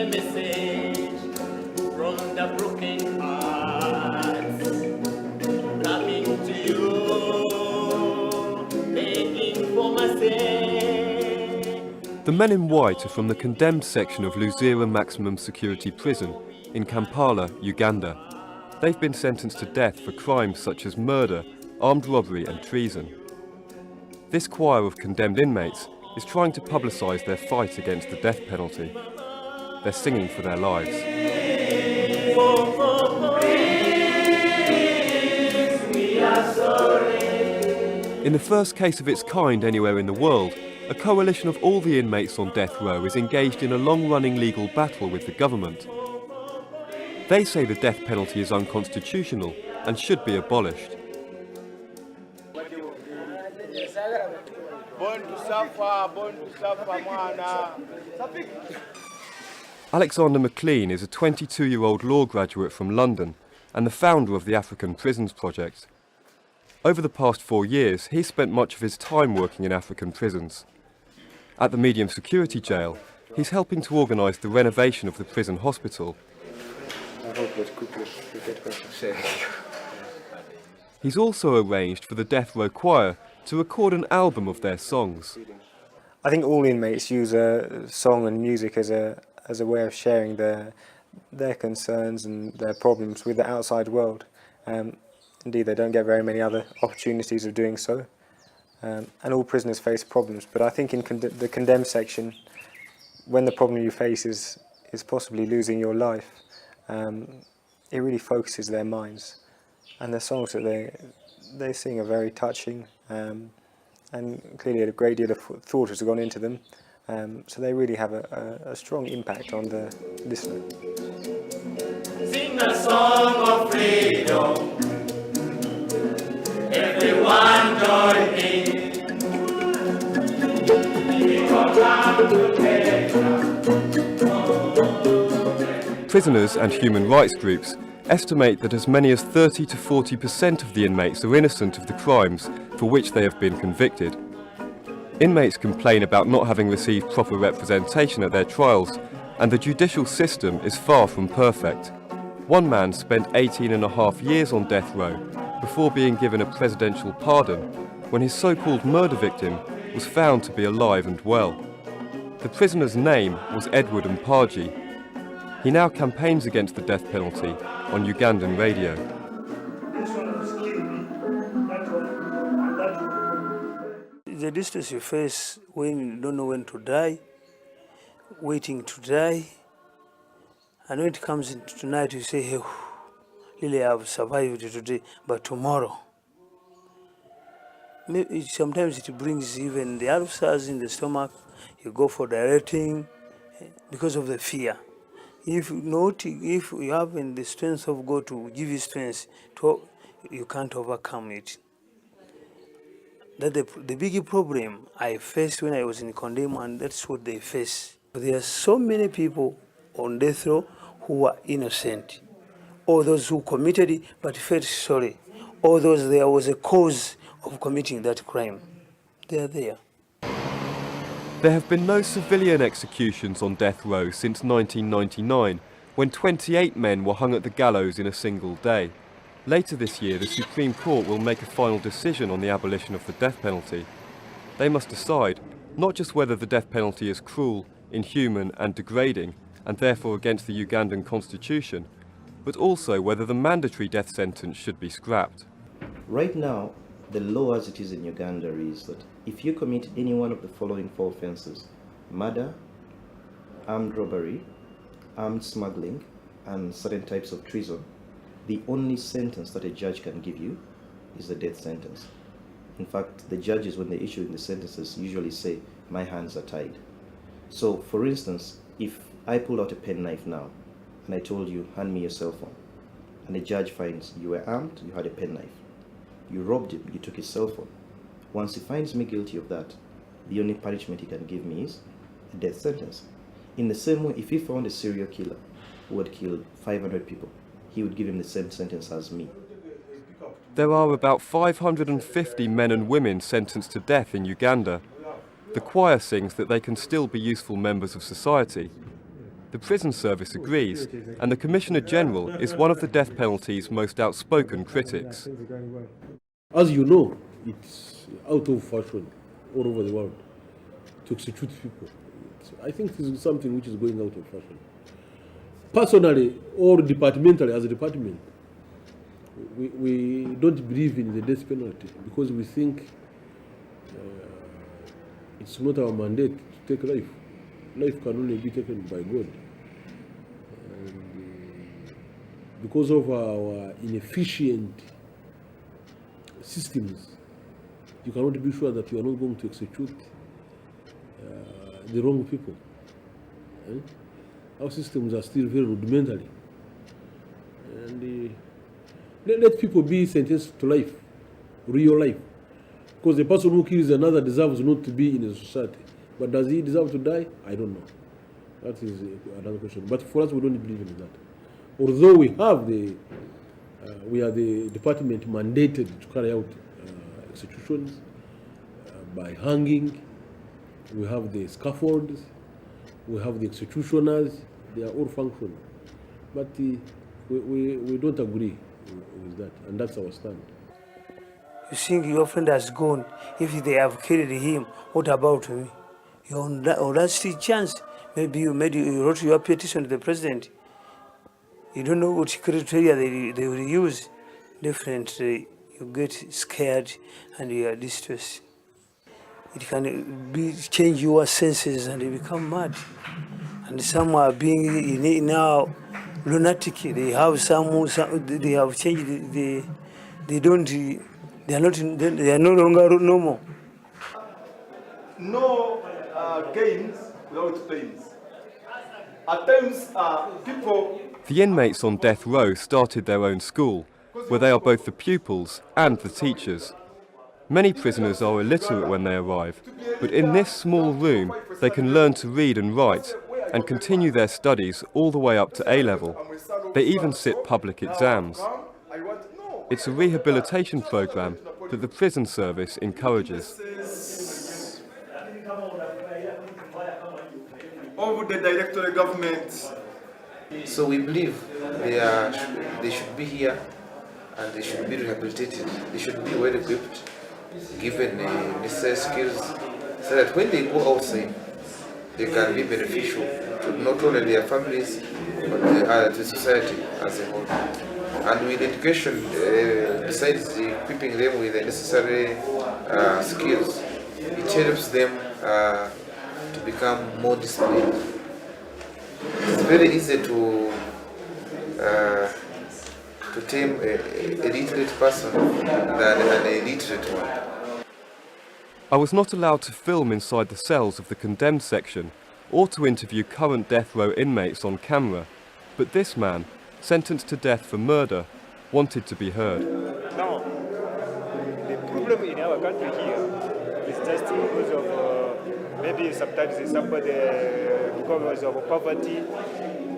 a message from the broken hearts, coming to you, begging for mercy. The men in white are from the condemned section of Luzira maximum security prison in Kampala, Uganda. They've been sentenced to death for crimes such as murder, armed robbery and treason. This choir of condemned inmates is trying to publicise their fight against the death penalty. They're singing for their lives. In the first case of its kind anywhere in the world, a coalition of all the inmates on death row is engaged in a long-running legal battle with the government. They say the death penalty is unconstitutional and should be abolished. Alexander McLean is a 22-year-old law graduate from London and the founder of the African Prisons Project. Over the past 4 years, he's spent much of his time working in African prisons. At the medium security jail, he's helping to organise the renovation of the prison hospital. He's also arranged for the death row choir to record an album of their songs. I think all inmates use song and music as a way of sharing their concerns and their problems with the outside world. Indeed, they don't get very many other opportunities of doing so. And all prisoners face problems, but I think in the condemned section, when the problem you face is possibly losing your life, it really focuses their minds. And the songs that they sing are very touching, and clearly a great deal of thought has gone into them. So they really have a strong impact on the listener. Sing a song of freedom, everyone join in. Prisoners and human rights groups estimate that as many as 30 to 40% of the inmates are innocent of the crimes for which they have been convicted. Inmates complain about not having received proper representation at their trials, and the judicial system is far from perfect. One man spent 18.5 years on death row before being given a presidential pardon when his so-called murder victim was found to be alive and well. The prisoner's name was Edward Mpaji. He now campaigns against the death penalty on Ugandan radio. The distress you face when you don't know when to die, waiting to die, and when it comes into tonight you say, hey, really I've survived today, but tomorrow. Sometimes it brings even the ulcers in the stomach, you go for diuretic because of the fear. If you haven't the strength of God to give you strength, you can't overcome it. That's the big problem I faced when I was in condemn, and that's what they face. There are so many people on death row who are innocent, or those who committed it but felt sorry, or those there was a cause of committing that crime. They are there. There have been no civilian executions on death row since 1999, when 28 men were hung at the gallows in a single day. Later this year, the Supreme Court will make a final decision on the abolition of the death penalty. They must decide not just whether the death penalty is cruel, inhuman and degrading, and therefore against the Ugandan constitution, but also whether the mandatory death sentence should be scrapped. Right now, the law as it is in Uganda is that if you commit any one of the following 4 offences: murder, armed robbery, armed smuggling, and certain types of treason, the only sentence that a judge can give you is the death sentence. In fact, the judges, when they issue the sentences, usually say, my hands are tied. So, for instance, if I pulled out a penknife now, and I told you, hand me your cell phone, and the judge finds you were armed, you had a penknife, you robbed him, you took his cell phone. Once he finds me guilty of that, the only punishment he can give me is a death sentence. In the same way, if he found a serial killer who had killed 500 people, he would give him the same sentence as me. There are about 550 men and women sentenced to death in Uganda. The choir sings that they can still be useful members of society. The prison service agrees, and the Commissioner General is one of the death penalty's most outspoken critics. As you know, it's out of fashion all over the world to execute people. I think this is something which is going out of fashion. Personally, or departmentally, as a department, we don't believe in the death penalty because we think it's not our mandate to take life. Life can only be taken by God. And because of our inefficient systems, you cannot be sure that you are not going to execute the wrong people. Our systems are still very rudimentary. And let people be sentenced to life, real life. Because the person who kills another deserves not to be in a society. But does he deserve to die? I don't know. That is another question. But for us, we don't believe in that. Although we are the department mandated to carry out executions by hanging. We have the scaffolds. We have the executioners. They are all functional. But we don't agree with that, and that's our stand. You think your friend has gone. If they have killed him, what about me? Your last chance. Maybe you wrote your petition to the president. You don't know what criteria they will use. Definitely, you get scared and you are distressed. It can change your senses and you become mad. And some are being now lunatic. They have they have changed. They are no longer normal. No gains without pains. At times, people. The inmates on death row started their own school, where they are both the pupils and the teachers. Many prisoners are illiterate when they arrive, but in this small room they can learn to read and write and continue their studies all the way up to A-level. They even sit public exams. It's a rehabilitation program that the prison service encourages. Of the directorate government. So we believe they should be here and they should be rehabilitated. They should be well equipped, given the necessary skills, so that when they go outside, they can be beneficial to not only their families, but to society as a whole. And with education, besides equipping them with the necessary skills, it helps them to become more disciplined. It's very easy to tame a literate person than an illiterate one. I was not allowed to film inside the cells of the condemned section or to interview current death row inmates on camera, but this man, sentenced to death for murder, wanted to be heard. Now, the problem in our country here is just because of maybe sometimes somebody because of poverty,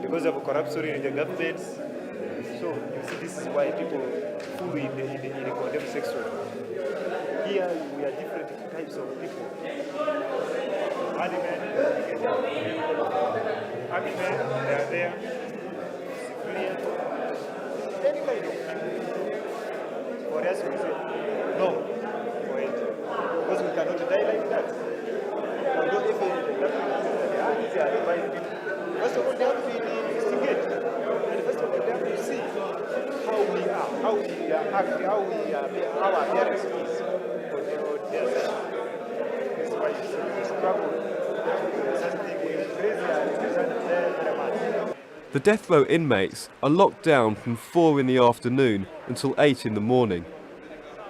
because of corruption in the government. So you see, this is why people who in the condemned section. Here we are different types of people. Army men, they are there. Civilian, any kind of people. For us, we say no, for it, because we cannot die like that. We don't even they are divine people. First of all, they have to investigate, and first of all, they have to see how we are, how we act, how our appearance is. That's why you see the struggle. Something is crazy and very much. The death row inmates are locked down from 4 in the afternoon until 8 in the morning.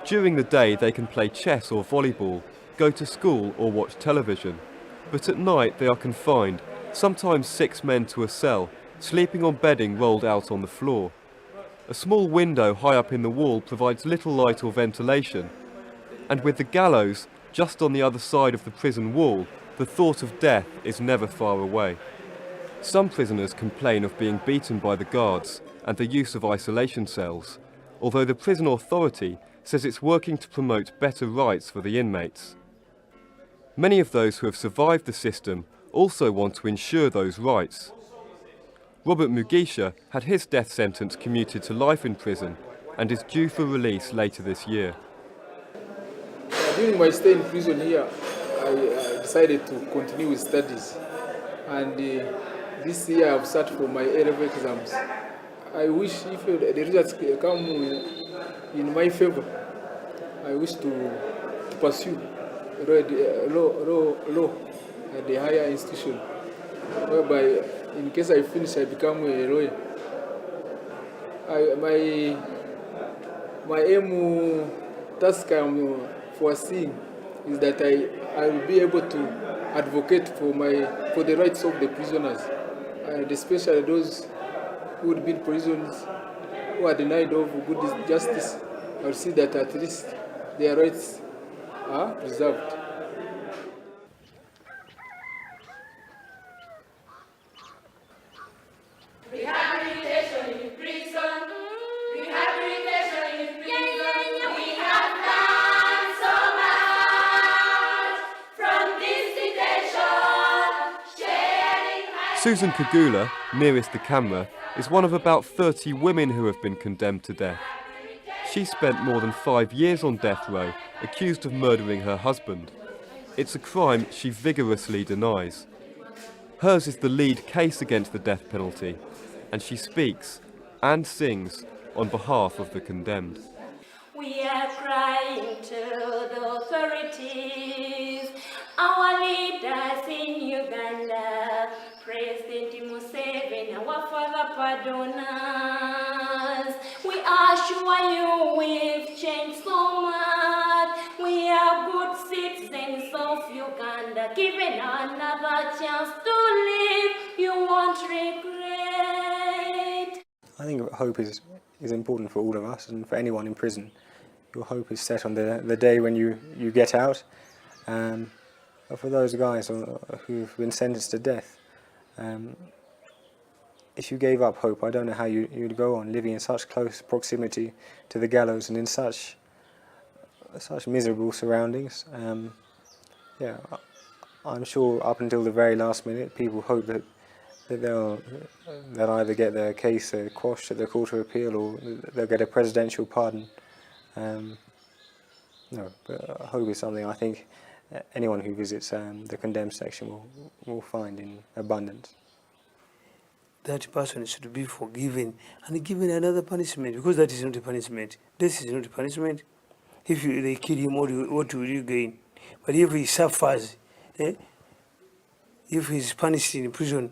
During the day they can play chess or volleyball, go to school or watch television. But at night they are confined, sometimes 6 men to a cell, sleeping on bedding rolled out on the floor. A small window high up in the wall provides little light or ventilation. And with the gallows just on the other side of the prison wall, the thought of death is never far away. Some prisoners complain of being beaten by the guards and the use of isolation cells, although the prison authority says it's working to promote better rights for the inmates. Many of those who have survived the system also want to ensure those rights. Robert Mugisha had his death sentence commuted to life in prison and is due for release later this year. During my stay in prison here, I decided to continue with studies. And this year I've sat for my A-level exams. I wish if the results come in my favor, I wish to pursue law at the higher institution, whereby in case I finish, I become a lawyer. My aim, task I'm foreseeing is that I will be able to advocate for the rights of the prisoners, and especially those who would be in prisons who are denied of good justice. I will see that at least their rights are preserved. Rehabilitation in prison, rehabilitation in prison. We have done so much from this detention, sharing my... Susan Kagula, nearest the camera, is one of about 30 women who have been condemned to death. She spent more than 5 years on death row, accused of murdering her husband. It's a crime she vigorously denies. Hers is the lead case against the death penalty, and she speaks and sings on behalf of the condemned. We are crying to the authorities, our leaders in Uganda, President Museveni, our father pardon us. We assure you we've changed so much. We are good citizens of Uganda, given another chance to live, you won't regret. I think hope is important for all of us and for anyone in prison. Your hope is set on the day when you get out. But for those guys who've been sentenced to death, if you gave up hope, I don't know how you'd go on living in such close proximity to the gallows and in such miserable surroundings. Yeah, I'm sure up until the very last minute, people hope that they'll either get their case quashed at the Court of Appeal or they'll get a presidential pardon. No, but hope is something I think anyone who visits the condemned section will find in abundance. That person should be forgiven and given another punishment, because that is not a punishment. This is not a punishment. If they kill him, what will you gain? But if he suffers, if he's punished in prison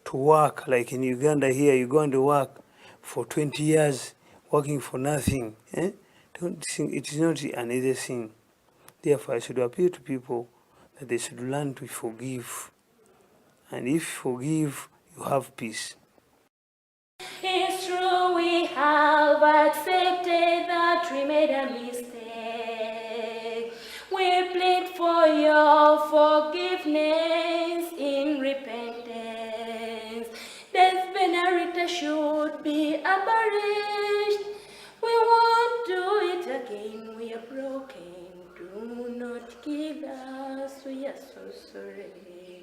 to work, like in Uganda here, you go and work for 20 years, working for nothing. Don't think it is not an easy thing. Therefore, I should appeal to people that they should learn to forgive. And if you forgive, you have peace. It's true, we have accepted that we made a mistake. We plead for your forgiveness in repentance. Death penalty should be abolished. We won't do it again, we are broken. Do not kill us, we are so sorry.